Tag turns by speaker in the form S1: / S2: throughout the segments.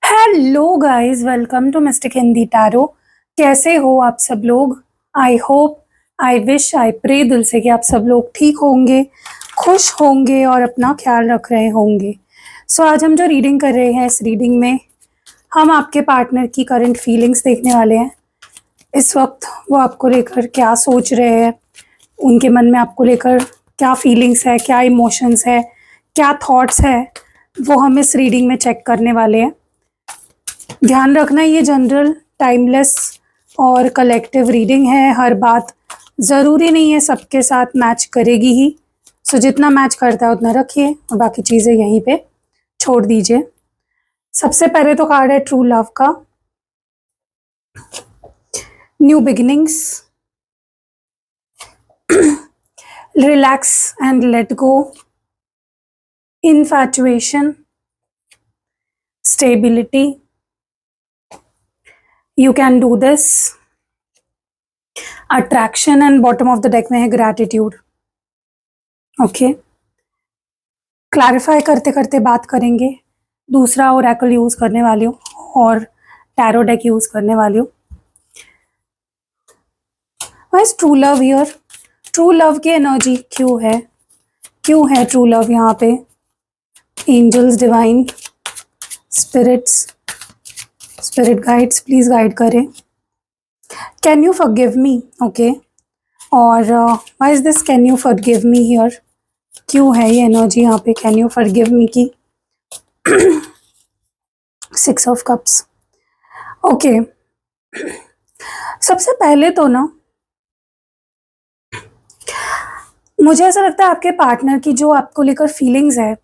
S1: Hello guys, welcome to mystic Hindi tarot. कैसे हो आप सब लोग? I hope, I wish, I pray दिल से कि आप सब लोग ठीक होंगे, खुश होंगे और अपना ख्याल रख रहे होंगे। सो आज हम जो रीडिंग कर रहे हैं, इस रीडिंग में हम आपके पार्टनर की करंट फीलिंग्स देखने वाले हैं। इस वक्त वो आपको लेकर क्या सोच रहे हैं, उनके मन में आपको लेकर क्या फीलिंग्स है, क्या इमोशंस है, क्या थॉट्स है, वो हम इस रीडिंग में चेक करने वाले हैं। ध्यान रखना, ये जनरल, टाइमलेस और कलेक्टिव रीडिंग है। हर बात ज़रूरी नहीं है सबके साथ मैच करेगी ही। सो जितना मैच करता है उतना रखिए और बाकी चीज़ें यहीं पे छोड़ दीजिए। सबसे पहले तो कार्ड है ट्रू लव का, new beginnings, relax and let go, infatuation, stability, you can do this, attraction and bottom of the deck में है ग्रैटिट्यूड। ओके, क्लैरिफाई करते करते बात करेंगे। दूसरा ओरेकल यूज़ करने वाली हूँ और टैरो डेक यूज़ करने वाली हूँ। Why's true love here, true love की एनर्जी क्यों है ट्रू लव यहाँ पे? Angels, divine spirits, spirit guides please guide करें। Can you forgive me? Okay, और why is this can you forgive me here? क्यों है ये एनर्जी यहाँ पे कैन यू फॉरगिव मी की? 6 ऑफ कप्स। ओके, सबसे पहले तो ना मुझे ऐसा लगता है आपके पार्टनर की जो आपको लेकर फीलिंग्स है,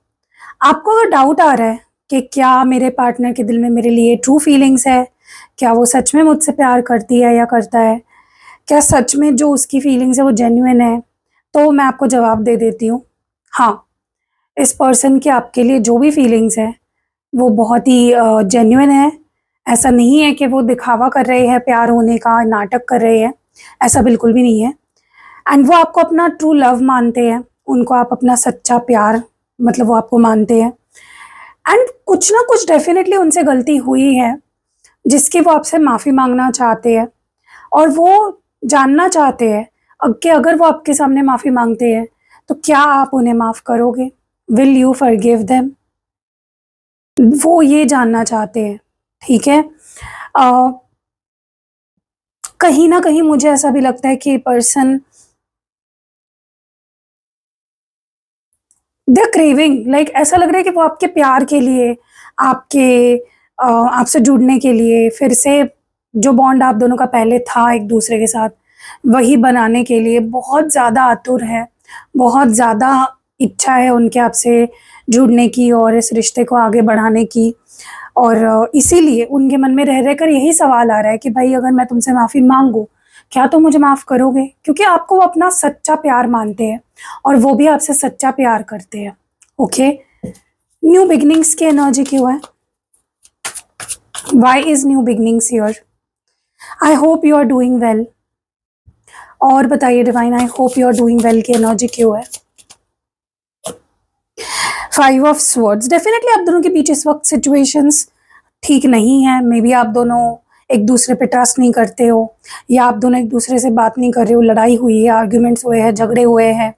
S1: आपको अगर डाउट आ रहा है कि क्या मेरे पार्टनर के दिल में मेरे लिए ट्रू फीलिंग्स है, क्या वो सच में मुझसे प्यार करती है या करता है, क्या सच में जो उसकी फीलिंग्स है वो जेन्युइन है, तो मैं आपको जवाब दे देती हूँ, हाँ, इस पर्सन की आपके लिए जो भी फीलिंग्स है वो बहुत ही जेन्युइन है। ऐसा नहीं है कि वो दिखावा कर रहे हैं, प्यार होने का नाटक कर रहे हैं, ऐसा बिल्कुल भी नहीं है। एंड वो आपको अपना ट्रू लव मानते हैं, उनको आप अपना सच्चा प्यार, मतलब वो आपको मानते हैं। एंड कुछ ना कुछ डेफिनेटली उनसे गलती हुई है जिसकी वो आपसे माफ़ी मांगना चाहते हैं और वो जानना चाहते हैं कि अगर वो आपके सामने माफ़ी मांगते हैं तो क्या आप उन्हें माफ़ करोगे? Will you forgive them? वो ये जानना चाहते हैं, ठीक है। कहीं ना कहीं मुझे ऐसा भी लगता है कि पर्सन दे क्रेविंग, लाइक ऐसा लग रहा है कि वो आपके प्यार के लिए, आपके आपसे जुड़ने के लिए, फिर से जो बॉन्ड आप दोनों का पहले था एक दूसरे के साथ, वही बनाने के लिए बहुत ज़्यादा आतुर है, बहुत ज़्यादा इच्छा है उनके आपसे जुड़ने की और इस रिश्ते को आगे बढ़ाने की। और इसीलिए उनके मन में रह रह कर यही सवाल आ रहा है कि भाई अगर मैं तुमसे माफ़ी मांगूँ, क्या तुम मुझे माफ़ करोगे? क्योंकि आपको वो अपना सच्चा प्यार मानते हैं और वो भी आपसे सच्चा प्यार करते हैं। ओके, न्यू बिगनिंग्स की एनर्जी क्यों है? Why is new beginnings here? I hope you are doing well. और बताइए divine, I hope you are doing well की एनर्जी क्यों है? 5 ऑफ स्वॉर्ड्स, डेफिनेटली आप दोनों के बीच इस वक्त सिचुएशंस ठीक नहीं है। मे बी आप दोनों एक दूसरे पे ट्रस्ट नहीं करते हो, या आप दोनों एक दूसरे से बात नहीं कर रहे हो, लड़ाई हुई है, आर्ग्यूमेंट्स हुए हैं, झगड़े हुए हैं।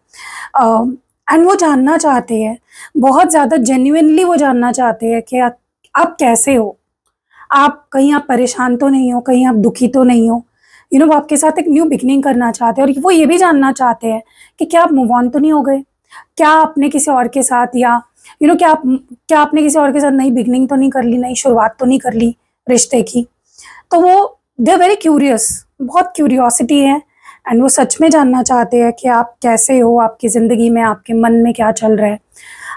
S1: एंड वो जानना चाहते हैं, बहुत ज़्यादा जेन्युइनली वो जानना चाहते हैं कि आप कैसे हो, आप कहीं आप परेशान तो नहीं हो, कहीं आप दुखी तो नहीं हो। वो आपके साथ एक न्यू बिगनिंग करना चाहते हैं और वो ये भी जानना चाहते हैं कि क्या आप मूव ऑन तो नहीं हो गए, क्या आपने किसी और के साथ, या क्या आपने किसी और के साथ नई बिगनिंग तो नहीं कर ली, नई शुरुआत तो नहीं कर ली रिश्ते की। तो वो दे आर वेरी क्यूरियस, बहुत क्यूरियोसिटी है एंड वो सच में जानना चाहते हैं कि आप कैसे हो, आपकी ज़िंदगी में आपके मन में क्या चल रहा है,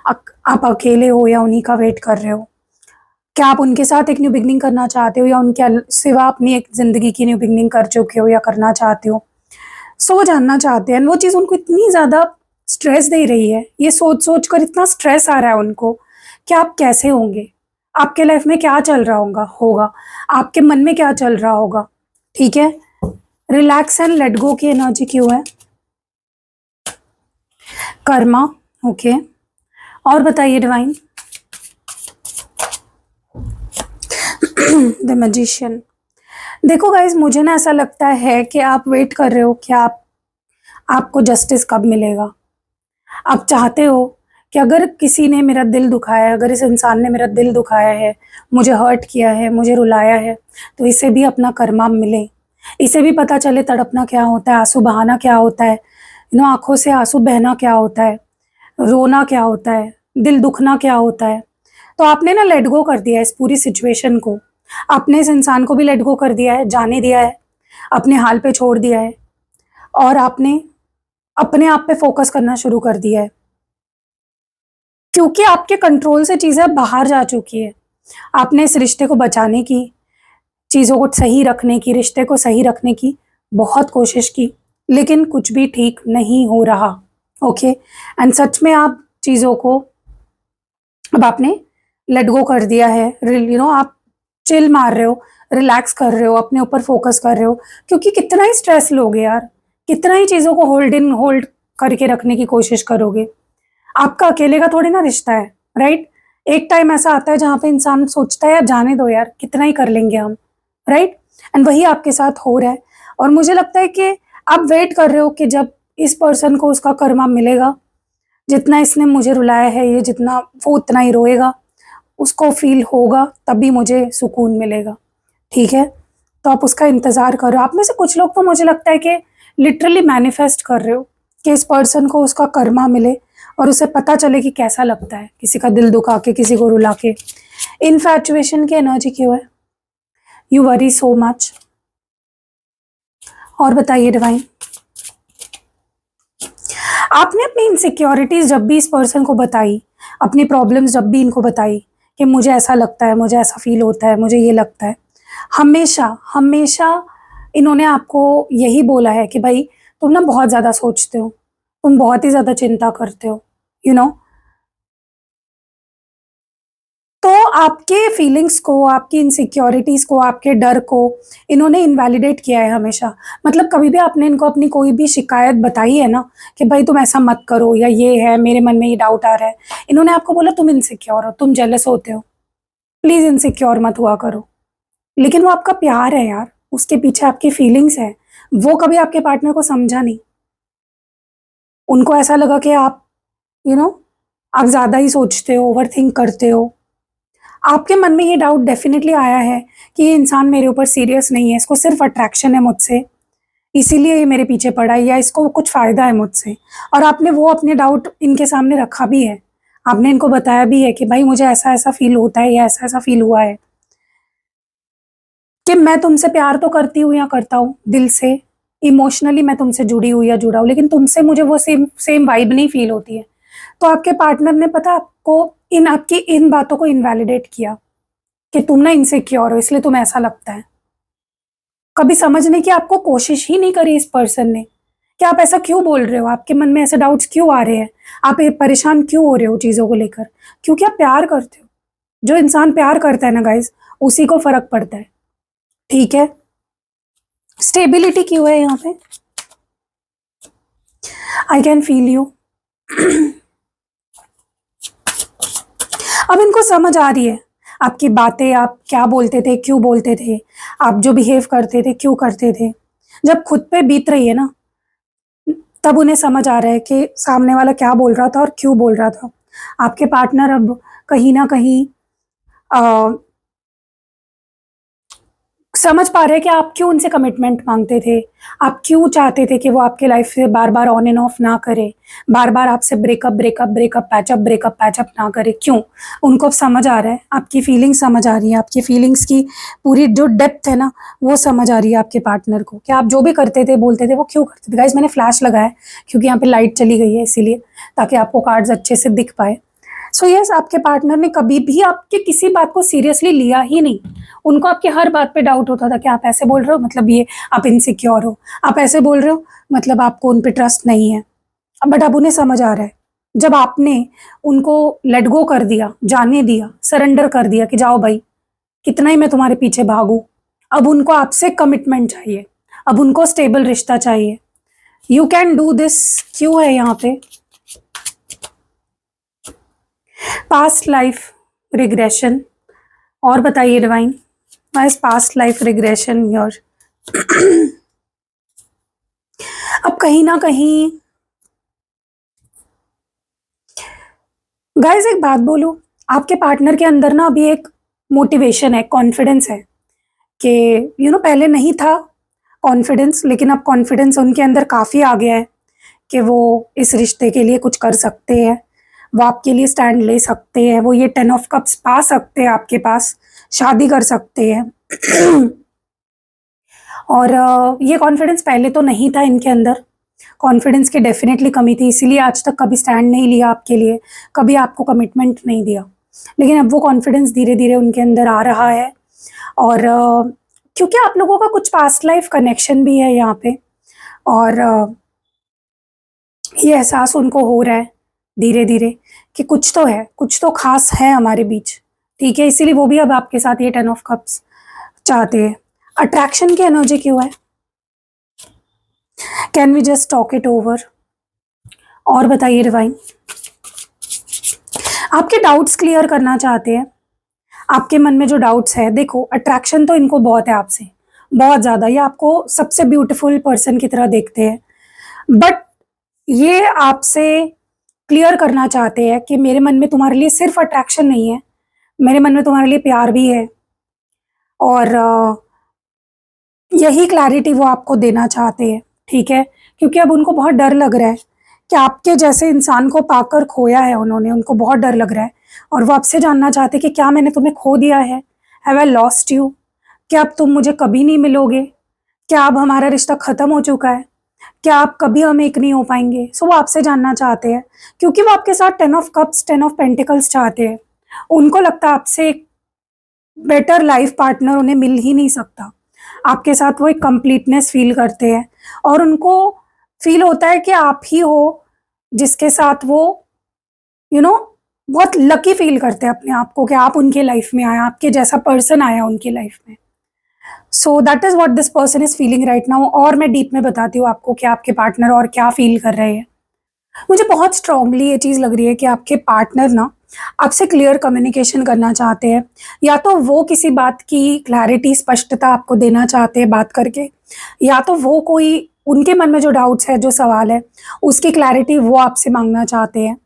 S1: आप अकेले हो या उन्हीं का वेट कर रहे हो, क्या आप उनके साथ एक न्यू बिगनिंग करना चाहते हो या उनके सिवा अपनी एक ज़िंदगी की न्यू बिगनिंग कर चुके हो या करना चाहते हो। सो वो जानना चाहते हैं, वो चीज़ उनको इतनी ज़्यादा स्ट्रेस दे रही है, ये सोच सोच कर इतना स्ट्रेस आ रहा है उनको कि आप कैसे होंगे, आपके लाइफ में क्या चल रहा होगा, आपके मन में क्या चल रहा होगा। ठीक है, रिलैक्स एंड लेट गो की एनर्जी क्यों है? कर्मा। ओके, और बताइए डिवाइन। The magician. देखो गाइस, मुझे ना ऐसा लगता है कि आप वेट कर रहे हो कि आपको जस्टिस कब मिलेगा। आप चाहते हो कि अगर किसी ने मेरा दिल दुखाया है, अगर इस इंसान ने मेरा दिल दुखाया है, मुझे हर्ट किया है, मुझे रुलाया है, तो इसे भी अपना कर्मा मिले। इसे भी पता चले तड़पना क्या होता है, आंसू बहाना क्या होता है, आंखों से आंसू बहना क्या होता है, रोना क्या होता है, दिल दुखना क्या होता है। तो आपने ना लेट गो कर दिया है इस पूरी सिचुएशन को। आपने इस इंसान को भी लेट गो कर दिया है, जाने दिया है, अपने हाल पे छोड़ दिया है, और आपने अपने आप पे फोकस करना शुरू कर दिया है, क्योंकि आपके कंट्रोल से चीज़ें बाहर जा चुकी है। आपने इस रिश्ते को बचाने की, चीज़ों को सही रखने की, रिश्ते को सही रखने की बहुत कोशिश की, लेकिन कुछ भी ठीक नहीं हो रहा। ओके, एंड सच में आप चीज़ों को अब आपने लेट गो कर दिया है। आप चिल मार रहे हो, रिलैक्स कर रहे हो, अपने ऊपर फोकस कर रहे हो, क्योंकि कितना ही स्ट्रेस लोगे यार, कितना ही चीज़ों को होल्ड करके रखने की कोशिश करोगे। आपका अकेले का थोड़ी ना रिश्ता है, राइट। एक टाइम ऐसा आता है जहाँ पे इंसान सोचता है यार जाने दो यार, कितना ही कर लेंगे हम, राइट। एंड वही आपके साथ हो रहा है। और मुझे लगता है कि आप वेट कर रहे हो कि जब इस पर्सन को उसका कर्मा मिलेगा, जितना इसने मुझे रुलाया है, ये जितना वो उतना ही रोएगा, उसको फील होगा, तभी मुझे सुकून मिलेगा। ठीक है, तो आप उसका इंतज़ार करो। आप में से कुछ लोग तो मुझे लगता है कि लिटरली मैनिफेस्ट कर रहे हो कि इस पर्सन को उसका कर्मा मिले और उसे पता चले कि कैसा लगता है किसी का दिल दुखा के, किसी को रुला के। इनफैचुएशन की एनर्जी क्यों है? You worry so much. और बताइए डिवाइन, आपने अपनी इनसिक्योरिटीज जब भी इस पर्सन को बताई, अपनी प्रॉब्लम्स जब भी इनको बताई कि मुझे ऐसा लगता है, मुझे ऐसा फील होता है, मुझे ये लगता है, हमेशा हमेशा इन्होंने आपको यही बोला है कि भाई तुम ना बहुत ज़्यादा सोचते हो, तुम बहुत ही ज़्यादा चिंता करते हो, यू नो। तो आपके फीलिंग्स को, आपकी इनसिक्योरिटीज़ को, आपके डर को इन्होंने इनवैलिडेट किया है हमेशा। मतलब कभी भी आपने इनको अपनी कोई भी शिकायत बताई है ना कि भाई तुम ऐसा मत करो, या ये है मेरे मन में ये डाउट आ रहा है, इन्होंने आपको बोला तुम इनसिक्योर हो, तुम जेलस होते हो, प्लीज़ इनसिक्योर मत हुआ करो। लेकिन वो आपका प्यार है यार, उसके पीछे आपकी फीलिंग्स है। वो कभी आपके पार्टनर को समझा नहीं। उनको ऐसा लगा कि आप यू you नो know, आप ज़्यादा ही सोचते हो, ओवरथिंक करते हो। आपके मन में ये डाउट डेफिनेटली आया है कि ये इंसान मेरे ऊपर सीरियस नहीं है, इसको सिर्फ अट्रैक्शन है मुझसे, इसीलिए ये मेरे पीछे पड़ा है, या इसको कुछ फ़ायदा है मुझसे। और आपने वो अपने डाउट इनके सामने रखा भी है, आपने इनको बताया भी है कि भाई मुझे ऐसा ऐसा फील होता है, या ऐसा ऐसा फील हुआ है कि मैं तुमसे प्यार तो करती हूँ या करता हूँ दिल से, इमोशनली मैं तुमसे जुड़ी हुई या जुड़ा हूँ, लेकिन तुमसे मुझे वो सेम सेम वाइब नहीं फील होती है। तो आपके पार्टनर ने पता आपको इन आपकी इन बातों को इनवैलिडेट किया कि तुम ना इनसिक्योर हो, इसलिए तुम्हें ऐसा लगता है। कभी समझने की आपको कोशिश ही नहीं करी इस पर्सन ने कि आप ऐसा क्यों बोल रहे हो, आपके मन में ऐसे डाउट्स क्यों आ रहे हैं, आप ये परेशान क्यों हो रहे हो चीज़ों को लेकर। क्योंकि आप प्यार करते हो। जो इंसान प्यार करता है ना गाइस, उसी को फर्क पड़ता है। ठीक है, स्टेबिलिटी क्यों है यहाँ पे? I can feel you. अब इनको समझ आ रही है आपकी बातें, आप क्या बोलते थे, क्यों बोलते थे, आप जो बिहेव करते थे क्यों करते थे। जब खुद पे बीत रही है ना, तब उन्हें समझ आ रहा है कि सामने वाला क्या बोल रहा था और क्यों बोल रहा था। आपके पार्टनर अब कहीं ना कहीं समझ पा रहे हैं कि आप क्यों उनसे कमिटमेंट मांगते थे, आप क्यों चाहते थे कि वो आपके लाइफ से बार बार ऑन एंड ऑफ ना करे, बार बार आपसे ब्रेकअप ब्रेकअप ब्रेकअप पैचअप ना करे। क्यों? उनको अब समझ आ रहा है, आपकी फीलिंग्स समझ आ रही है, आपकी फीलिंग्स की पूरी जो डेप्थ है ना, वो समझ आ रही है आपके पार्टनर को कि आप जो भी करते थे, बोलते थे, वो क्यों करते थे। गाइस, मैंने फ्लैश लगाया क्योंकि यहाँ पे लाइट चली गई है, इसीलिए, ताकि आपको कार्ड्स अच्छे से दिख पाए। सो यस, आपके पार्टनर ने कभी भी आपके किसी बात को सीरियसली लिया ही नहीं। उनको आपके हर बात पे डाउट होता था कि आप ऐसे बोल रहे हो मतलब ये आप इनसिक्योर हो, आप ऐसे बोल रहे हो मतलब आपको उन पे ट्रस्ट नहीं है। बट अब उन्हें समझ आ रहा है, जब आपने उनको लेट गो कर दिया, जाने दिया, सरेंडर कर दिया कि जाओ भाई, कितना ही मैं तुम्हारे पीछे भागू। अब उनको आपसे कमिटमेंट चाहिए, अब उनको स्टेबल रिश्ता चाहिए। यू कैन डू दिस क्यों है यहाँ पे? Past life regression. और बताइए divine. My past life regression your. अब कहीं ना कहीं गाइस एक बात बोलूं, आपके पार्टनर के अंदर ना अभी एक मोटिवेशन है, कॉन्फिडेंस है कि पहले नहीं था कॉन्फिडेंस, लेकिन अब कॉन्फिडेंस उनके अंदर काफ़ी आ गया है कि वो इस रिश्ते के लिए कुछ कर सकते हैं, वो आपके लिए स्टैंड ले सकते हैं, वो ये 10 ऑफ कप्स पा सकते हैं आपके पास, शादी कर सकते हैं। और ये कॉन्फिडेंस पहले तो नहीं था इनके अंदर, कॉन्फिडेंस की डेफिनेटली कमी थी, इसीलिए आज तक कभी स्टैंड नहीं लिया आपके लिए, कभी आपको कमिटमेंट नहीं दिया। लेकिन अब वो कॉन्फिडेंस धीरे धीरे उनके अंदर आ रहा है। और क्योंकि आप लोगों का कुछ पास्ट लाइफ कनेक्शन भी है यहाँ पे, और ये एहसास उनको हो रहा है धीरे धीरे कि कुछ तो है, कुछ तो खास है हमारे बीच, ठीक है। इसीलिए वो भी अब आपके साथ ये 10 ऑफ कप्स चाहते हैं। अट्रैक्शन की एनर्जी क्यों है? Can we just talk it over? और बताइए डिवाइन, आपके डाउट्स क्लियर करना चाहते हैं। आपके मन में जो डाउट्स है, देखो अट्रैक्शन तो इनको बहुत है आपसे, बहुत ज़्यादा, ये आपको सबसे ब्यूटीफुल पर्सन की तरह देखते हैं, बट ये आपसे क्लियर करना चाहते हैं कि मेरे मन में तुम्हारे लिए सिर्फ अट्रैक्शन नहीं है, मेरे मन में तुम्हारे लिए प्यार भी है। और यही क्लैरिटी वो आपको देना चाहते हैं, ठीक है। क्योंकि अब उनको बहुत डर लग रहा है कि आपके जैसे इंसान को पाकर खोया है उन्होंने, उनको बहुत डर लग रहा है। और वो आपसे जानना चाहते हैं कि क्या मैंने तुम्हें खो दिया है? Have I lost you? क्या अब तुम मुझे कभी नहीं मिलोगे? क्या अब हमारा रिश्ता ख़त्म हो चुका है? क्या आप कभी हम एक नहीं हो पाएंगे? सो वो आपसे जानना चाहते हैं, क्योंकि वो आपके साथ 10 ऑफ कप्स 10 ऑफ पेंटिकल्स चाहते हैं। उनको लगता है आपसे एक बेटर लाइफ पार्टनर उन्हें मिल ही नहीं सकता। आपके साथ वो एक कंप्लीटनेस फील करते हैं, और उनको फील होता है कि आप ही हो जिसके साथ वो बहुत लकी फील करते हैं अपने आप को कि आप उनके लाइफ में आया, आपके जैसा पर्सन आया उनकी लाइफ में। So that is what this person is feeling right now. और मैं डीप में बताती हूँ आपको कि आपके पार्टनर और क्या फील कर रहे हैं। मुझे बहुत स्ट्रांगली ये चीज़ लग रही है कि आपके पार्टनर ना आपसे क्लियर कम्युनिकेशन करना चाहते हैं, या तो वो किसी बात की क्लैरिटी, स्पष्टता आपको देना चाहते हैं बात करके, या तो वो कोई उनके मन में जो डाउट्स है, जो सवाल है, उसकी क्लैरिटी वो आपसे मांगना चाहते हैं।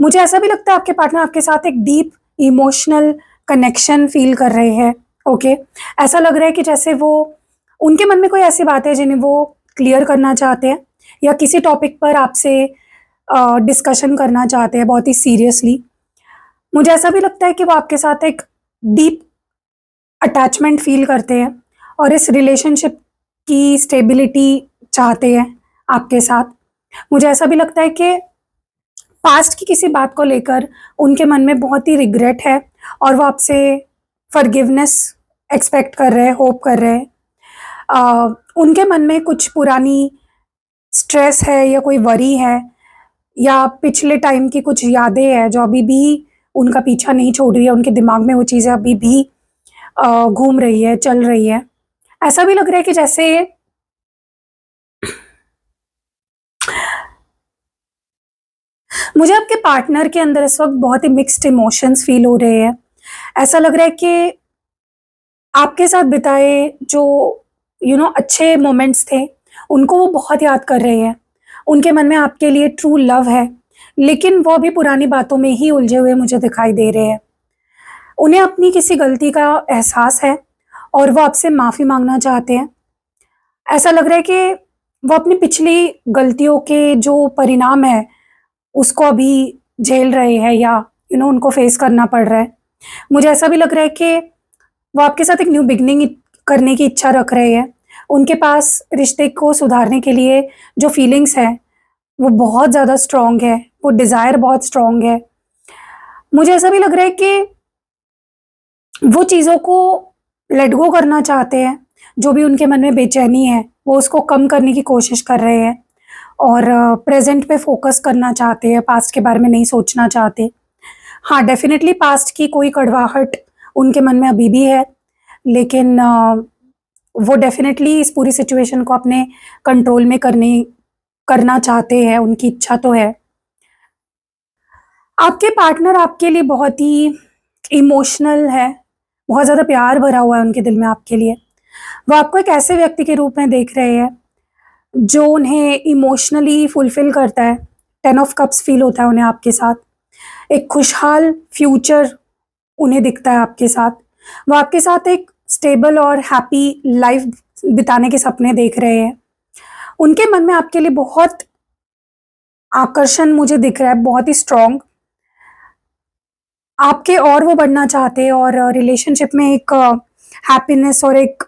S1: मुझे ऐसा भी लगता है आपके पार्टनर आपके साथ एक डीप इमोशनल कनेक्शन फील कर रहे हैं, ओके। ऐसा लग रहा है कि जैसे वो, उनके मन में कोई ऐसी बात है जिन्हें वो क्लियर करना चाहते हैं, या किसी टॉपिक पर आपसे डिस्कशन करना चाहते हैं बहुत ही सीरियसली। मुझे ऐसा भी लगता है कि वो आपके साथ एक डीप अटैचमेंट फील करते हैं, और इस रिलेशनशिप की स्टेबिलिटी चाहते हैं आपके साथ। मुझे ऐसा भी लगता है कि पास्ट की किसी बात को लेकर उनके मन में बहुत ही रिग्रेट है, और वो आपसे फॉरगिवनेस एक्सपेक्ट कर रहे हैं, होप कर रहे हैं। उनके मन में कुछ पुरानी स्ट्रेस है, या कोई वरी है, या पिछले टाइम की कुछ यादें हैं जो अभी भी उनका पीछा नहीं छोड़ रही है, उनके दिमाग में वो चीज़ें अभी भी घूम रही है, चल रही है। ऐसा भी लग रहा है कि जैसे मुझे आपके पार्टनर के अंदर इस वक्त बहुत ही मिक्स्ड इमोशंस फील हो रहे हैं। ऐसा लग रहा है कि आपके साथ बिताए जो अच्छे मोमेंट्स थे, उनको वो बहुत याद कर रहे हैं। उनके मन में आपके लिए ट्रू लव है, लेकिन वो अभी पुरानी बातों में ही उलझे हुए मुझे दिखाई दे रहे हैं। उन्हें अपनी किसी गलती का एहसास है, और वो आपसे माफ़ी मांगना चाहते हैं। ऐसा लग रहा है कि वो अपनी पिछली गलतियों के जो परिणाम है, उसको अभी झेल रहे हैं, या उनको फेस करना पड़ रहा है। मुझे ऐसा भी लग रहा है कि वो आपके साथ एक न्यू बिगिनिंग करने की इच्छा रख रहे हैं। उनके पास रिश्ते को सुधारने के लिए जो फीलिंग्स हैं, वो बहुत ज़्यादा स्ट्रॉन्ग है, वो डिज़ायर बहुत स्ट्रॉन्ग है। मुझे ऐसा भी लग रहा है कि वो चीज़ों को लेट गो करना चाहते हैं, जो भी उनके मन में बेचैनी है, वो उसको कम करने की कोशिश कर रहे हैं, और प्रेज़ेंट पे फ़ोकस करना चाहते हैं, पास्ट के बारे में नहीं सोचना चाहते। हाँ, डेफ़िनेटली पास्ट की कोई कड़वाहट उनके मन में अभी भी है, लेकिन वो डेफ़िनेटली इस पूरी सिचुएशन को अपने कंट्रोल में करना चाहते हैं, उनकी इच्छा तो है। आपके पार्टनर आपके लिए बहुत ही इमोशनल है, बहुत ज़्यादा प्यार भरा हुआ है उनके दिल में आपके लिए। वो आपको एक ऐसे व्यक्ति के रूप में देख रहे हैं जो उन्हें इमोशनली फुलफ़िल करता है। 10 ऑफ कप्स फ़ील होता है उन्हें आपके साथ। एक खुशहाल फ्यूचर उन्हें दिखता है आपके साथ। वो आपके साथ एक स्टेबल और हैप्पी लाइफ़ बिताने के सपने देख रहे हैं। उनके मन में आपके लिए बहुत आकर्षण मुझे दिख रहा है, बहुत ही स्ट्रॉन्ग। आपके और वो बढ़ना चाहते हैं और रिलेशनशिप में एक हैप्पीनेस और एक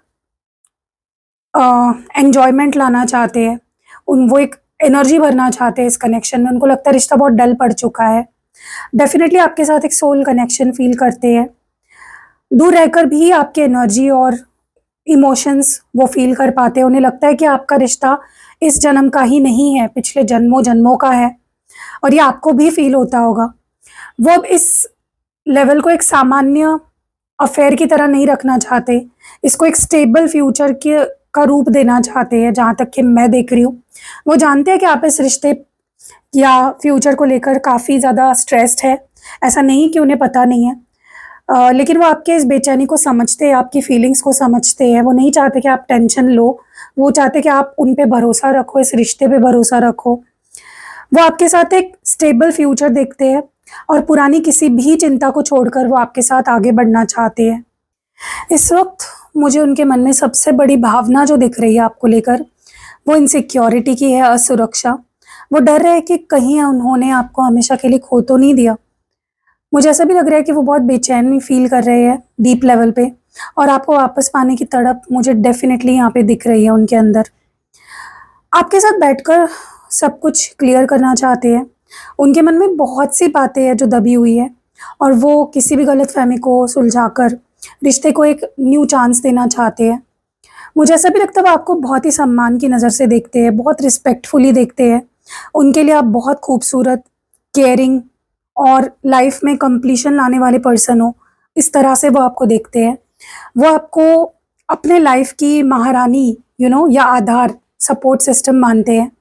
S1: एन्जॉयमेंट लाना चाहते हैं। वो एक एनर्जी भरना चाहते हैं इस कनेक्शन में। उनको लगता है रिश्ता बहुत डल पड़ चुका है। डेफ़िनेटली आपके साथ एक सोल कनेक्शन फ़ील करते हैं। दूर रहकर भी आपकी एनर्जी और इमोशंस वो फ़ील कर पाते हैं। उन्हें लगता है कि आपका रिश्ता इस जन्म का ही नहीं है, पिछले जन्मों-जन्मों का है और ये आपको भी फ़ील होता होगा। वो अब इस लेवल को एक सामान्य अफ़ेयर की तरह नहीं रखना चाहते। इसको एक स्टेबल फ्यूचर के का रूप देना चाहते हैं, जहाँ तक कि मैं देख रही हूँ। वो जानते हैं कि आप इस रिश्ते या फ्यूचर को लेकर काफ़ी ज़्यादा स्ट्रेस्ड है। ऐसा नहीं कि उन्हें पता नहीं है। लेकिन वो आपके इस बेचैनी को समझते हैं, आपकी फीलिंग्स को समझते हैं। वो नहीं चाहते कि आप टेंशन लो, वो चाहते हैं कि आप उन पे भरोसा रखो, इस रिश्ते पे भरोसा रखो। वो आपके साथ एक स्टेबल फ्यूचर देखते हैं और पुरानी किसी भी चिंता को छोड़कर वो आपके साथ आगे बढ़ना चाहते हैं। इस वक़्त मुझे उनके मन में सबसे बड़ी भावना जो दिख रही है आपको लेकर, वो इनसिक्योरिटी की है, असुरक्षा। वो डर रहे हैं कि कहीं उन्होंने आपको हमेशा के लिए खो तो नहीं दिया। मुझे ऐसा भी लग रहा है कि वो बहुत बेचैनी फ़ील कर रहे हैं डीप लेवल पे और आपको वापस पाने की तड़प मुझे डेफ़िनेटली यहाँ पे दिख रही है उनके अंदर। आपके साथ बैठकर सब कुछ क्लियर करना चाहते हैं। उनके मन में बहुत सी बातें हैं जो दबी हुई है और वो किसी भी गलतफ़हमी को सुलझाकर रिश्ते को एक न्यू चांस देना चाहते हैं। मुझे ऐसा भी लगता है वो आपको बहुत ही सम्मान की नज़र से देखते हैं, बहुत रिस्पेक्टफुली देखते हैं। उनके लिए आप बहुत खूबसूरत, केयरिंग और लाइफ़ में कंप्लीशन लाने वाले पर्सन हो, इस तरह से वो आपको देखते हैं। वो आपको अपने लाइफ़ की महारानी या आधार, सपोर्ट सिस्टम मानते हैं।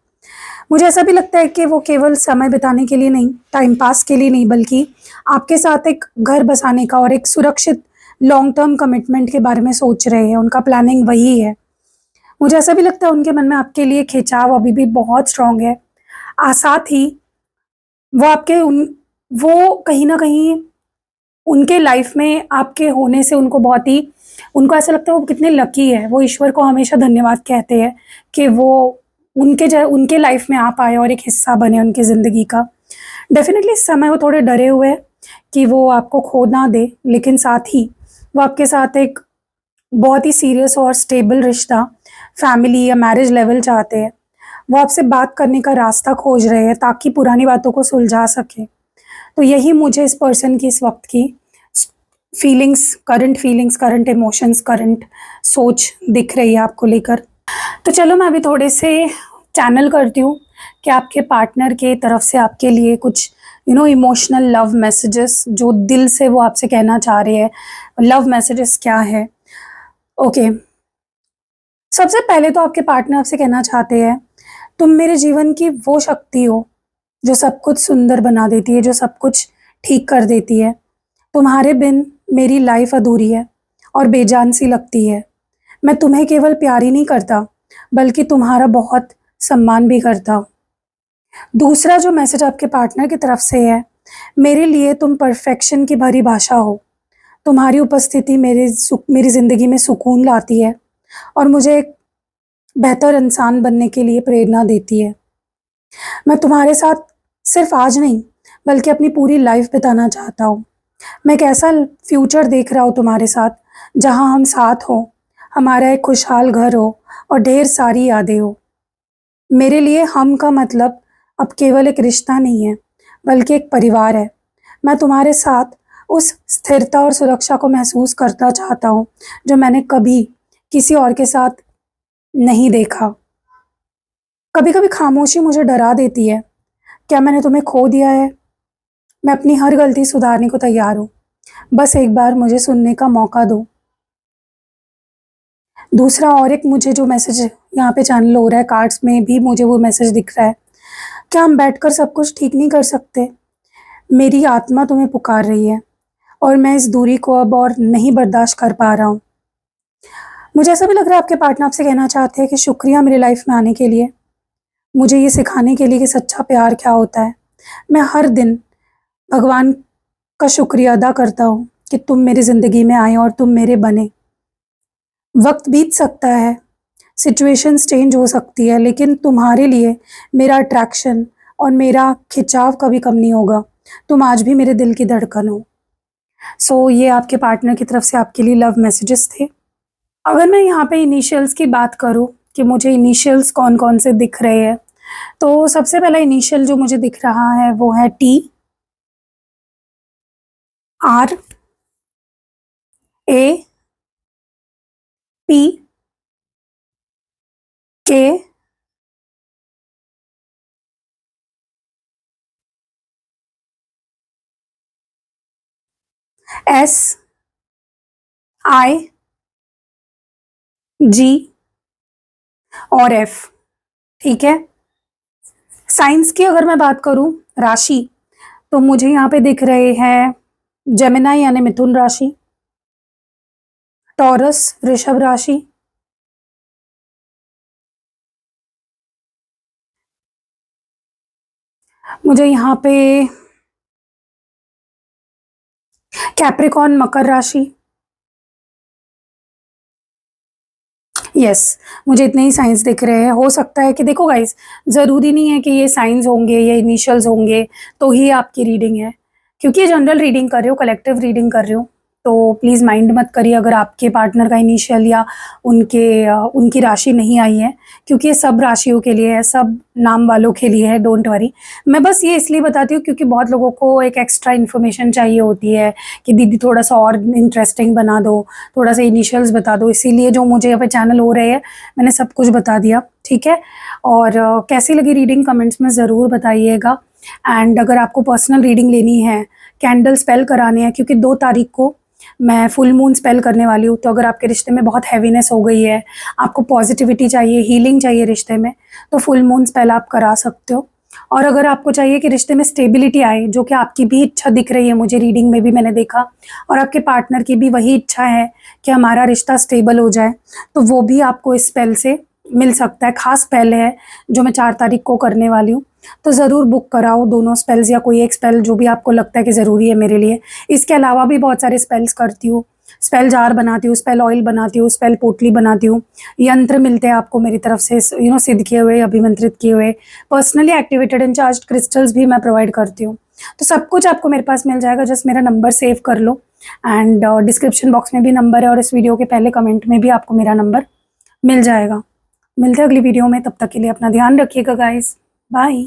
S1: मुझे ऐसा भी लगता है कि वो केवल समय बिताने के लिए नहीं, टाइम पास के लिए नहीं, बल्कि आपके साथ एक घर बसाने का और एक सुरक्षित लॉन्ग टर्म कमिटमेंट के बारे में सोच रहे हैं। उनका प्लानिंग वही है। मुझे ऐसा भी लगता है उनके मन में आपके लिए खिंचाव अभी भी बहुत स्ट्रॉन्ग है। साथ ही वो आपके उन वो कहीं न कहीं उनके लाइफ़ में आपके होने से उनको ऐसा लगता है वो कितने लकी है। वो ईश्वर को हमेशा धन्यवाद कहते हैं कि वो उनके लाइफ़ में आप आए और एक हिस्सा बने उनकी ज़िंदगी का। डेफ़िनेटली इस समय वो थोड़े डरे हुए हैं कि वो आपको खो ना दे, लेकिन साथ ही वो आपके साथ एक बहुत ही सीरियस और स्टेबल रिश्ता, फैमिली या मैरिज लेवल चाहते हैं। वो आपसे बात करने का रास्ता खोज रहे हैं ताकि पुरानी बातों को सुलझा सकें। तो यही मुझे इस पर्सन की इस वक़्त की फीलिंग्स, करंट इमोशंस, करंट सोच दिख रही है आपको लेकर। तो चलो मैं अभी थोड़े से चैनल करती हूँ कि आपके पार्टनर के तरफ से आपके लिए कुछ इमोशनल लव मैसेजेस जो दिल से वो आपसे कहना चाह रहे हैं, लव मैसेजेस क्या है। ओके, सबसे पहले तो आपके पार्टनर आपसे कहना चाहते हैं, तुम मेरे जीवन की वो शक्ति हो जो सब कुछ सुंदर बना देती है, जो सब कुछ ठीक कर देती है। तुम्हारे बिन मेरी लाइफ अधूरी है और बेजान सी लगती है। मैं तुम्हें केवल प्यार ही नहीं करता, बल्कि तुम्हारा बहुत सम्मान भी करता हूँ। दूसरा जो मैसेज आपके पार्टनर की तरफ से है, मेरे लिए तुम परफेक्शन की भरी भाषा हो। तुम्हारी उपस्थिति मेरी ज़िंदगी में सुकून लाती है और मुझे एक बेहतर इंसान बनने के लिए प्रेरणा देती है। मैं तुम्हारे साथ सिर्फ आज नहीं, बल्कि अपनी पूरी लाइफ बिताना चाहता हूँ। मैं एक ऐसा फ्यूचर देख रहा हूँ तुम्हारे साथ, जहाँ हम साथ हों, हमारा एक खुशहाल घर हो और ढेर सारी यादें हो। मेरे लिए हम का मतलब अब केवल एक रिश्ता नहीं है, बल्कि एक परिवार है। मैं तुम्हारे साथ उस स्थिरता और सुरक्षा को महसूस करना चाहता हूँ, जो मैंने कभी किसी और के साथ नहीं देखा। कभी-कभी खामोशी मुझे डरा देती है। क्या मैंने तुम्हें खो दिया है? मैं अपनी हर गलती सुधारने को तैयार हूँ। बस एक बार मुझे सुनने का मौका दो। दूसरा और एक मुझे जो मैसेज यहाँ पे चैनल हो रहा है, कार्ड्स में भी मुझे वो मैसेज दिख रहा है। क्या हम बैठकर सब कुछ ठीक नहीं कर सकते? मेरी आत्मा तुम्हें पुकार रही है और मैं इस दूरी को अब और नहीं बर्दाश्त कर पा रहा हूँ। मुझे ऐसा भी लग रहा है आपके पार्टनर आपसे कहना चाहते हैं कि शुक्रिया मेरी लाइफ में आने के लिए, मुझे ये सिखाने के लिए कि सच्चा प्यार क्या होता है। मैं हर दिन भगवान का शुक्रिया अदा करता हूँ कि तुम मेरी ज़िंदगी में आए और तुम मेरे बने। वक्त बीत सकता है, सिचुएशंस चेंज हो सकती है, लेकिन तुम्हारे लिए मेरा अट्रैक्शन और मेरा खिंचाव कभी कम नहीं होगा। तुम आज भी मेरे दिल की धड़कन हो। सो ये आपके पार्टनर की तरफ से आपके लिए लव मैसेजेस थे। अगर मैं यहाँ पे इनिशियल्स की बात करूँ कि मुझे इनिशियल्स कौन-कौन से दिख रहे हैं, तो सबसे पहला इनिशियल जो मुझे दिख रहा है वो है टी, आर, ए, पी, के, एस, आई, जी और एफ। ठीक है? साइंस की अगर मैं बात करूँ, राशि, तो मुझे यहाँ पे दिख रहे हैं जेमिनी यानी मिथुन राशि, टॉरस वृषभ राशि, मुझे यहाँ पे कैप्रिकॉर्न मकर राशि। यस, मुझे इतने ही साइंस दिख रहे हैं। हो सकता है कि देखो गाइस, ज़रूरी नहीं है कि ये साइंस होंगे, ये इनिशियल्स होंगे तो ही आपकी रीडिंग है, क्योंकि ये जनरल रीडिंग कर रही हूँ, कलेक्टिव रीडिंग कर रही हूँ। तो प्लीज़ माइंड मत करिए अगर आपके पार्टनर का इनिशियल या उनकी राशि नहीं आई है, क्योंकि ये सब राशियों के लिए है, सब नाम वालों के लिए है, डोंट वरी। मैं बस ये इसलिए बताती हूँ क्योंकि बहुत लोगों को एक एक्स्ट्रा इन्फॉर्मेशन चाहिए होती है कि दीदी थोड़ा-सा और इंटरेस्टिंग बना दो, थोड़ा-सा इनिशियल्स बता दो, इसीलिए जो मुझे यहाँ पे चैनल हो रहे हैं, मैंने सब कुछ बता दिया, ठीक है? और कैसी लगी रीडिंग कमेंट्स में ज़रूर बताइएगा। एंड अगर आपको पर्सनल रीडिंग लेनी है, कैंडल स्पेल कराने हैं, क्योंकि 2 तारीख को मैं फुल मून स्पेल करने वाली हूँ, तो अगर आपके रिश्ते में बहुत हैवीनेस हो गई है, आपको पॉजिटिविटी चाहिए, हीलिंग चाहिए रिश्ते में, तो फुल मून स्पेल आप करा सकते हो। और अगर आपको चाहिए कि रिश्ते में स्टेबिलिटी आए, जो कि आपकी भी इच्छा दिख रही है, मुझे रीडिंग में भी मैंने देखा, और आपके पार्टनर की भी वही इच्छा है कि हमारा रिश्ता स्टेबल हो जाए, तो वो भी आपको इस स्पेल से मिल सकता है। खास स्पेल है जो मैं 4 तारीख को करने वाली हूँ, तो ज़रूर बुक कराओ दोनों स्पेल्स या कोई एक स्पेल जो भी आपको लगता है कि ज़रूरी है मेरे लिए। इसके अलावा भी बहुत सारे स्पेल्स करती हूँ, स्पेल जार बनाती हूँ, स्पेल ऑयल बनाती हूँ, स्पेल पोटली बनाती हूँ, यंत्र मिलते हैं आपको मेरी तरफ से सिद्ध किए हुए, अभिमंत्रित किए हुए, personally activated and charged crystals भी मैं प्रोवाइड करती हूँ। तो सब कुछ आपको मेरे पास मिल जाएगा, जस्ट मेरा नंबर सेव कर लो। एंड डिस्क्रिप्शन बॉक्स में भी नंबर है और इस वीडियो के पहले कमेंट में भी आपको मेरा नंबर मिल जाएगा। मिलते हैं अगली वीडियो में, तब तक के लिए अपना ध्यान रखिएगा गाइस, बाय।